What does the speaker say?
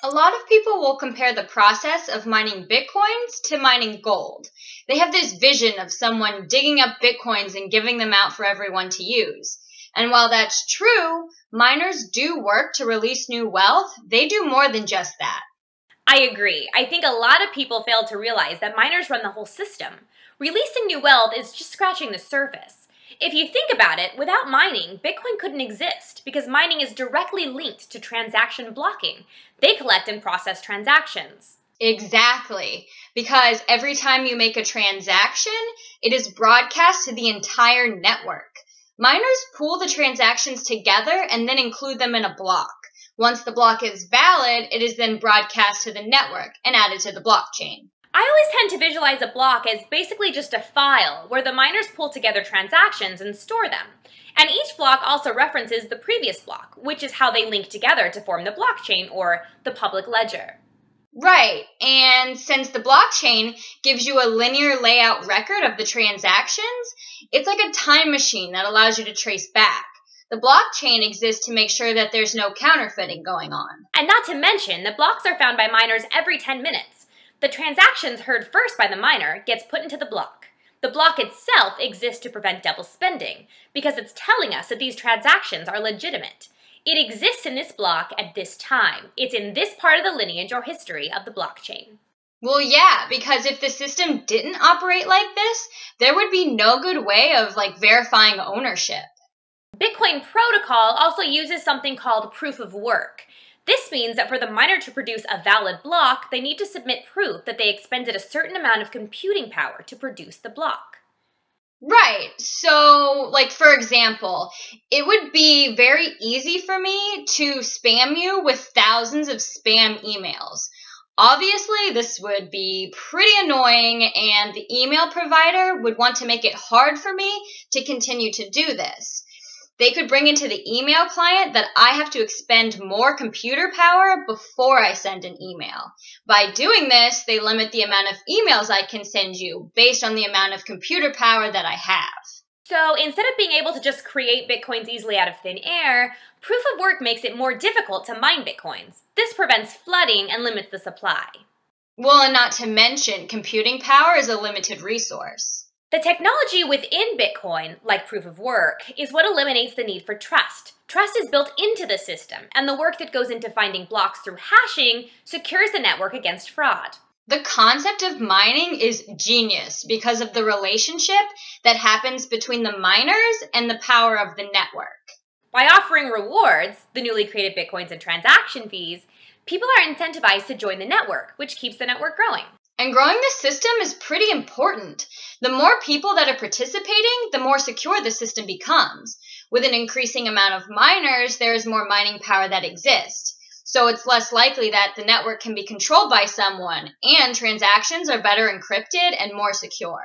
A lot of people will compare the process of mining bitcoins to mining gold. They have this vision of someone digging up bitcoins and giving them out for everyone to use. And while that's true, miners do work to release new wealth. They do more than just that. I agree. I think a lot of people fail to realize that miners run the whole system. Releasing new wealth is just scratching the surface. If you think about it, without mining, Bitcoin couldn't exist because mining is directly linked to transaction blocking. They collect and process transactions. Exactly. Because every time you make a transaction, it is broadcast to the entire network. Miners pool the transactions together and then include them in a block. Once the block is valid, it is then broadcast to the network and added to the blockchain. I always tend to visualize a block as basically just a file where the miners pull together transactions and store them. And each block also references the previous block, which is how they link together to form the blockchain or the public ledger. Right, and since the blockchain gives you a linear layout record of the transactions, it's like a time machine that allows you to trace back. The blockchain exists to make sure that there's no counterfeiting going on. And not to mention, the blocks are found by miners every 10 minutes. The transactions heard first by the miner gets put into the block. The block itself exists to prevent double spending, because it's telling us that these transactions are legitimate. It exists in this block at this time. It's in this part of the lineage or history of the blockchain. Well, yeah, because if the system didn't operate like this, there would be no good way of verifying ownership. Bitcoin protocol also uses something called proof of work. This means that for the miner to produce a valid block, they need to submit proof that they expended a certain amount of computing power to produce the block. Right. So, for example, it would be very easy for me to spam you with thousands of spam emails. Obviously, this would be pretty annoying, and the email provider would want to make it hard for me to continue to do this. They could bring into the email client that I have to expend more computer power before I send an email. By doing this, they limit the amount of emails I can send you based on the amount of computer power that I have. So instead of being able to just create Bitcoins easily out of thin air, proof of work makes it more difficult to mine Bitcoins. This prevents flooding and limits the supply. Well, and not to mention, computing power is a limited resource. The technology within Bitcoin, like proof of work, is what eliminates the need for trust. Trust is built into the system, and the work that goes into finding blocks through hashing secures the network against fraud. The concept of mining is genius because of the relationship that happens between the miners and the power of the network. By offering rewards, the newly created Bitcoins and transaction fees, people are incentivized to join the network, which keeps the network growing. And growing the system is pretty important. The more people that are participating, the more secure the system becomes. With an increasing amount of miners, there is more mining power that exists. So it's less likely that the network can be controlled by someone, and transactions are better encrypted and more secure.